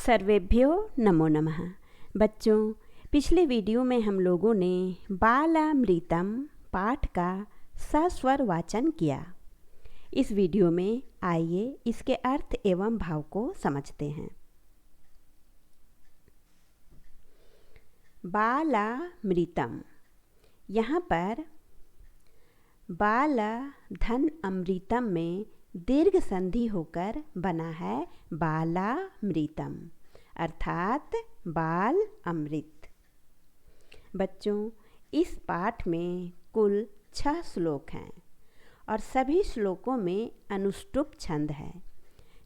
सर्वेभ्यो नमो नमः। बच्चों, पिछले वीडियो में हम लोगों ने बालामृतम पाठ का सस्वर वाचन किया। इस वीडियो में आइए इसके अर्थ एवं भाव को समझते हैं। बालामृतम, यहाँ पर बाल धन अमृतम में दीर्घ संधि होकर बना है बालामृतम, अर्थात बाल अमृत। बच्चों, इस पाठ में कुल 6 श्लोक हैं और सभी श्लोकों में अनुष्टुप छंद है,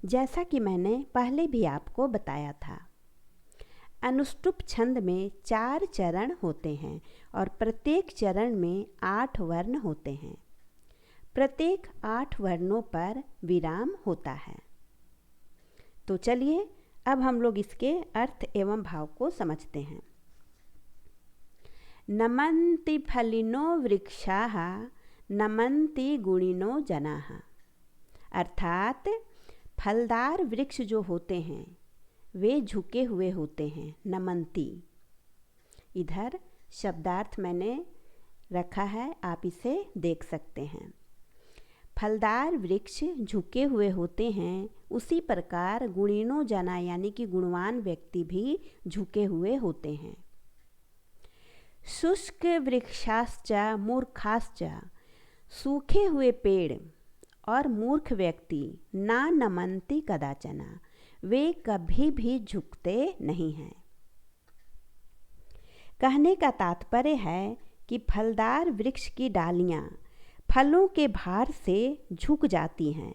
जैसा कि मैंने पहले भी आपको बताया था। अनुष्टुप छंद में 4 चरण होते हैं और प्रत्येक चरण में 8 वर्ण होते हैं। प्रत्येक 8 वर्णों पर विराम होता है। तो चलिए अब हम लोग इसके अर्थ एवं भाव को समझते हैं। नमन्ति फलिनो वृक्षाः नमन्ति गुणिनो जनाः, अर्थात फलदार वृक्ष जो होते हैं वे झुके हुए होते हैं। नमन्ति, इधर शब्दार्थ मैंने रखा है, आप इसे देख सकते हैं। फलदार वृक्ष झुके हुए होते हैं, उसी प्रकार गुणिनो जना यानी कि गुणवान व्यक्ति भी झुके हुए होते हैं। शुष्क वृक्षाश्च मूर्खाश्च, सूखे हुए पेड़ और मूर्ख व्यक्ति ना नमन्ति कदाचन, वे कभी भी झुकते नहीं हैं। कहने का तात्पर्य है कि फलदार वृक्ष की डालियां फलों के भार से झुक जाती हैं।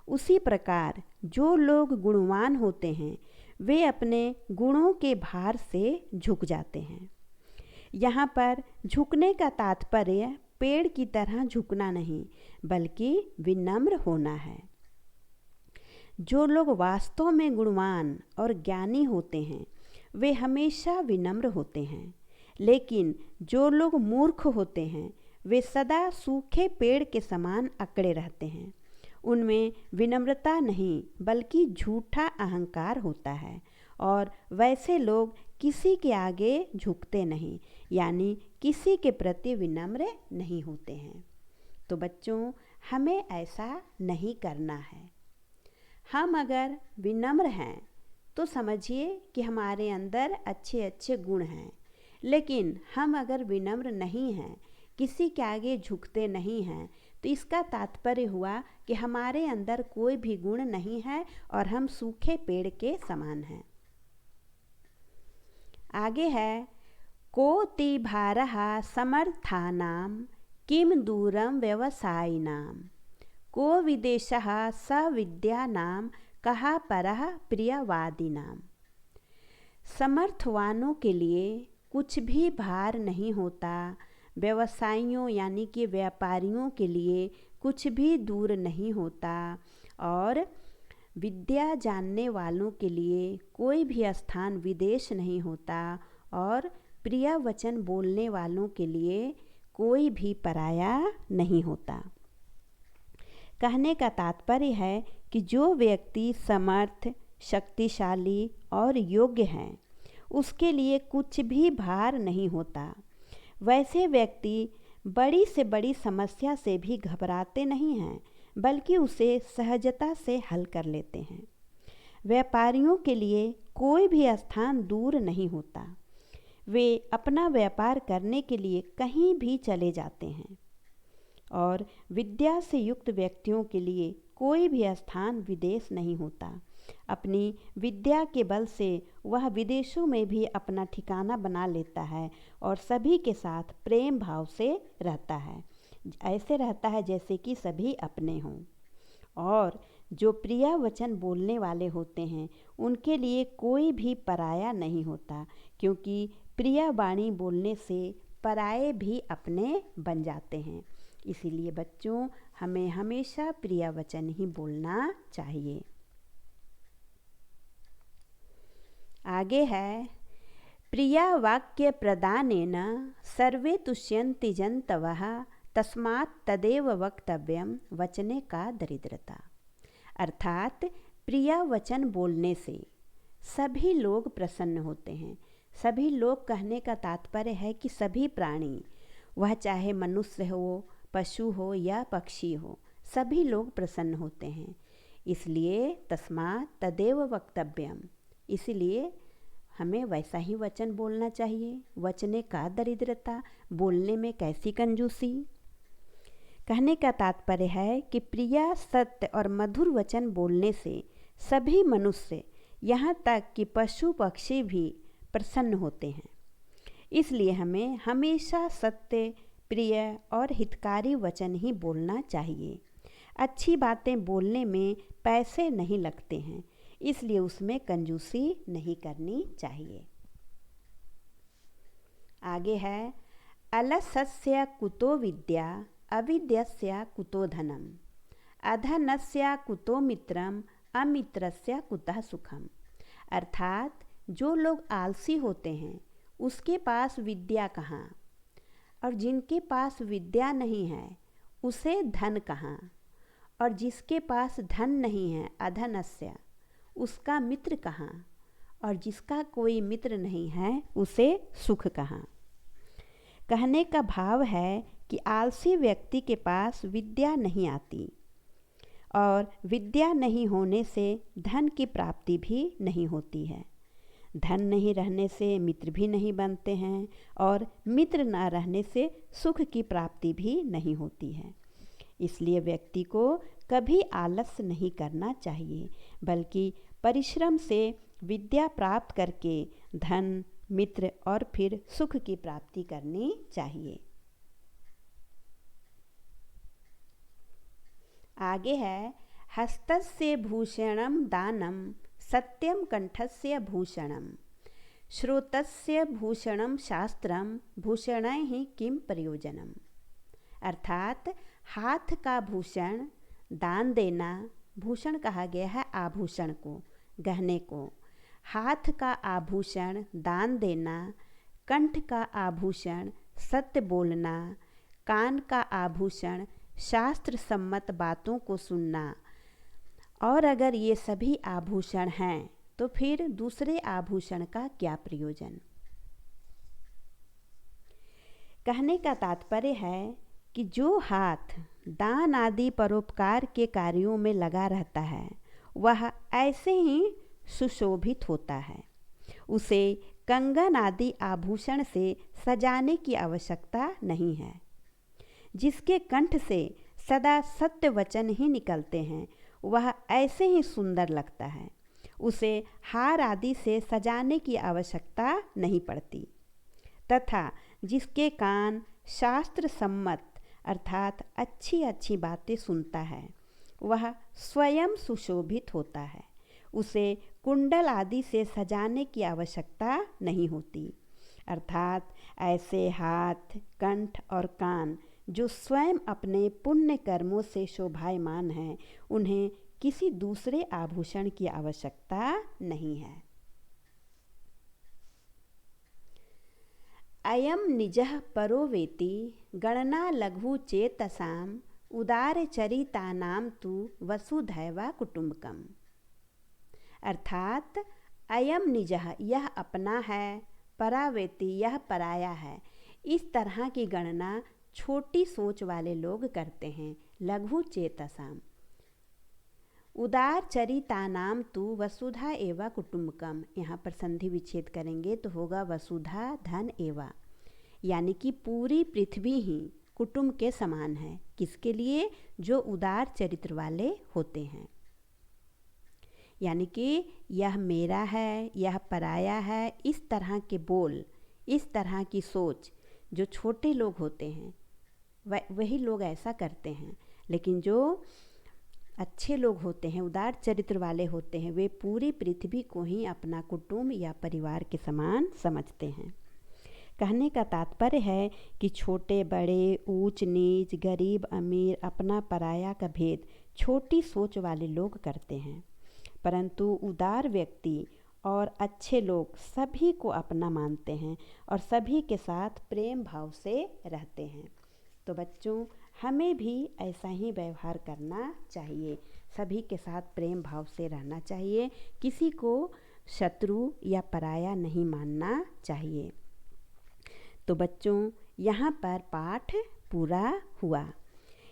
उसी प्रकार जो लोग गुणवान होते हैं वे अपने गुणों के भार से झुक जाते हैं। यहाँ पर झुकने का तात्पर्य पेड़ की तरह झुकना नहीं, बल्कि विनम्र होना है। जो लोग वास्तव में गुणवान और ज्ञानी होते हैं वे हमेशा विनम्र होते हैं, लेकिन जो लोग मूर्ख होते हैं वे सदा सूखे पेड़ के समान अकड़े रहते हैं। उनमें विनम्रता नहीं बल्कि झूठा अहंकार होता है और वैसे लोग किसी के आगे झुकते नहीं, यानी किसी के प्रति विनम्र नहीं होते हैं। तो बच्चों, हमें ऐसा नहीं करना है। हम अगर विनम्र हैं तो समझिए कि हमारे अंदर अच्छे अच्छे गुण हैं, लेकिन हम अगर विनम्र नहीं हैं, किसी के आगे झुकते नहीं हैं, तो इसका तात्पर्य हुआ कि हमारे अंदर कोई भी गुण नहीं है और हम सूखे पेड़ के समान हैं। आगे है कोति भारः समर्थानां किम दूरम व्यवसायिनां, को विदेशः स विद्यानां कहा परः प्रियवादिनां। समर्थवानों के लिए कुछ भी भार नहीं होता, व्यवसायियों यानी कि व्यापारियों के लिए कुछ भी दूर नहीं होता, और विद्या जानने वालों के लिए कोई भी स्थान विदेश नहीं होता, और प्रिय वचन बोलने वालों के लिए कोई भी पराया नहीं होता। कहने का तात्पर्य है कि जो व्यक्ति समर्थ, शक्तिशाली और योग्य हैं, उसके लिए कुछ भी भार नहीं होता। वैसे व्यक्ति बड़ी से बड़ी समस्या से भी घबराते नहीं हैं, बल्कि उसे सहजता से हल कर लेते हैं। व्यापारियों के लिए कोई भी स्थान दूर नहीं होता, वे अपना व्यापार करने के लिए कहीं भी चले जाते हैं। और विद्या से युक्त व्यक्तियों के लिए कोई भी स्थान विदेश नहीं होता। अपनी विद्या के बल से वह विदेशों में भी अपना ठिकाना बना लेता है और सभी के साथ प्रेम भाव से रहता है। ऐसे रहता है जैसे कि सभी अपने हों। और जो प्रिय वचन बोलने वाले होते हैं उनके लिए कोई भी पराया नहीं होता, क्योंकि प्रिय वाणी बोलने से पराये भी अपने बन जाते हैं। इसीलिए बच्चों, हमें हमेशा प्रिय वचन ही बोलना चाहिए। आगे है प्रिया वाक्य प्रदानेन सर्वे तुष्यन्ति जन्तवः तस्मात् तदेव वक्तव्यम वचने का दरिद्रता, अर्थात प्रिय वचन बोलने से सभी लोग प्रसन्न होते हैं। सभी लोग कहने का तात्पर्य है कि सभी प्राणी, वह चाहे मनुष्य हो, पशु हो या पक्षी हो, सभी लोग प्रसन्न होते हैं। इसलिए तस्मात् तदेव वक्तव्यम, इसलिए हमें वैसा ही वचन बोलना चाहिए। वचने का दरिद्रता, बोलने में कैसी कंजूसी। कहने का तात्पर्य है कि प्रिय, सत्य और मधुर वचन बोलने से सभी मनुष्य, यहाँ तक कि पशु पक्षी भी प्रसन्न होते हैं। इसलिए हमें हमेशा सत्य, प्रिय और हितकारी वचन ही बोलना चाहिए। अच्छी बातें बोलने में पैसे नहीं लगते हैं, इसलिए उसमें कंजूसी नहीं करनी चाहिए। आगे है, अलसस्य कुतो विद्या, अविद्यस्य कुतो धनम, अधनस्य कुतो मित्रम, अमित्रस्य कुतः सुखम। अर्थात जो लोग आलसी होते हैं उसके पास विद्या कहाँ, और जिनके पास विद्या नहीं है उसे धन कहाँ, और जिसके पास धन नहीं है अधनस्य, उसका मित्र कहाँ, और जिसका कोई मित्र नहीं है उसे सुख कहाँ। कहने का भाव है कि आलसी व्यक्ति के पास विद्या नहीं आती, और विद्या नहीं होने से धन की प्राप्ति भी नहीं होती है। धन नहीं रहने से मित्र भी नहीं बनते हैं, और मित्र ना रहने से सुख की प्राप्ति भी नहीं होती है। इसलिए व्यक्ति को कभी आलस नहीं करना चाहिए, बल्कि परिश्रम से विद्या प्राप्त करके धन, मित्र और फिर सुख की प्राप्ति करनी चाहिए। आगे है, हस्तस्य भूषणम दानम, सत्यम कंठस्य भूषणम, श्रोतस्य भूषणम शास्त्रम, भूषणैः किम प्रयोजनम। अर्थात हाथ का भूषण दान देना, भूषण कहा गया है आभूषण को, गहने को। हाथ का आभूषण दान देना, कंठ का आभूषण सत्य बोलना, कान का आभूषण शास्त्र सम्मत बातों को सुनना। और अगर ये सभी आभूषण हैं तो फिर दूसरे आभूषण का क्या प्रयोजन। कहने का तात्पर्य है कि जो हाथ दान आदि परोपकार के कार्यों में लगा रहता है वह ऐसे ही सुशोभित होता है। उसे कंगन आदि आभूषण से सजाने की आवश्यकता नहीं है। जिसके कंठ से सदा सत्य वचन ही निकलते हैं वह ऐसे ही सुंदर लगता है। उसे हार आदि से सजाने की आवश्यकता नहीं पड़ती। तथा जिसके कान शास्त्र सम्मत अर्थात अच्छी अच्छी बातें सुनता है वह स्वयं सुशोभित होता है। उसे कुंडल आदि से सजाने की आवश्यकता नहीं होती। अर्थात ऐसे हाथ, कंठ और कान जो स्वयं अपने पुण्य कर्मों से शोभायमान हैं, उन्हें किसी दूसरे आभूषण की आवश्यकता नहीं है। अयम निजः परो वेति, गणना लघु चेतसाम, उदार चरितानाम तु वसुधैव कुटुम्बकम। अर्थात अयम निजः यह अपना है, परावेति यह पराया है। इस तरह की गणना छोटी सोच वाले लोग करते हैं। लघु चेतसाम, उदार चरितानाम तु वसुधा एवा कुटुम्बकम। यहाँ पर संधि विच्छेद करेंगे तो होगा वसुधा धन एवा, यानी कि पूरी पृथ्वी ही कुटुंब के समान है। किसके लिए? जो उदार चरित्र वाले होते हैं। यानी कि यह मेरा है, यह पराया है, इस तरह के बोल, इस तरह की सोच जो छोटे लोग होते हैं वही लोग ऐसा करते हैं। लेकिन जो अच्छे लोग होते हैं, उदार चरित्र वाले होते हैं, वे पूरी पृथ्वी को ही अपना कुटुंब या परिवार के समान समझते हैं। कहने का तात्पर्य है कि छोटे बड़े, ऊंच नीच, गरीब अमीर, अपना पराया का भेद छोटी सोच वाले लोग करते हैं। परंतु उदार व्यक्ति और अच्छे लोग सभी को अपना मानते हैं और सभी के साथ प्रेम भाव से रहते हैं। तो बच्चों, हमें भी ऐसा ही व्यवहार करना चाहिए। सभी के साथ प्रेम भाव से रहना चाहिए। किसी को शत्रु या पराया नहीं मानना चाहिए। तो बच्चों, यहाँ पर पाठ पूरा हुआ।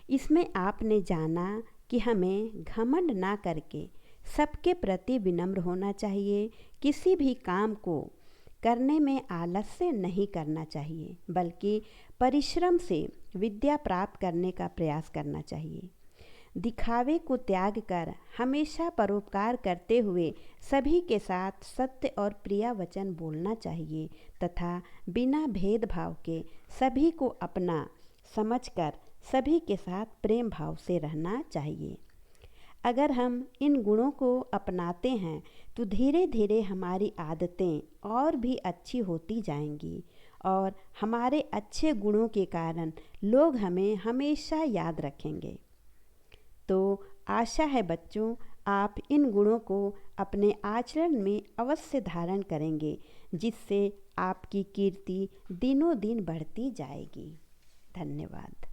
इसमें आपने जाना कि हमें घमंड ना करके सबके प्रति विनम्र होना चाहिए। किसी भी काम को करने में आलस्य नहीं करना चाहिए, बल्कि परिश्रम से विद्या प्राप्त करने का प्रयास करना चाहिए। दिखावे को त्याग कर हमेशा परोपकार करते हुए सभी के साथ सत्य और प्रिय वचन बोलना चाहिए तथा बिना भेदभाव के सभी को अपना समझकर सभी के साथ प्रेम भाव से रहना चाहिए। अगर हम इन गुणों को अपनाते हैं तो धीरे धीरे हमारी आदतें और भी अच्छी होती जाएंगी और हमारे अच्छे गुणों के कारण लोग हमें हमेशा याद रखेंगे। तो आशा है बच्चों, आप इन गुणों को अपने आचरण में अवश्य धारण करेंगे, जिससे आपकी कीर्ति दिनों दिन बढ़ती जाएगी। धन्यवाद।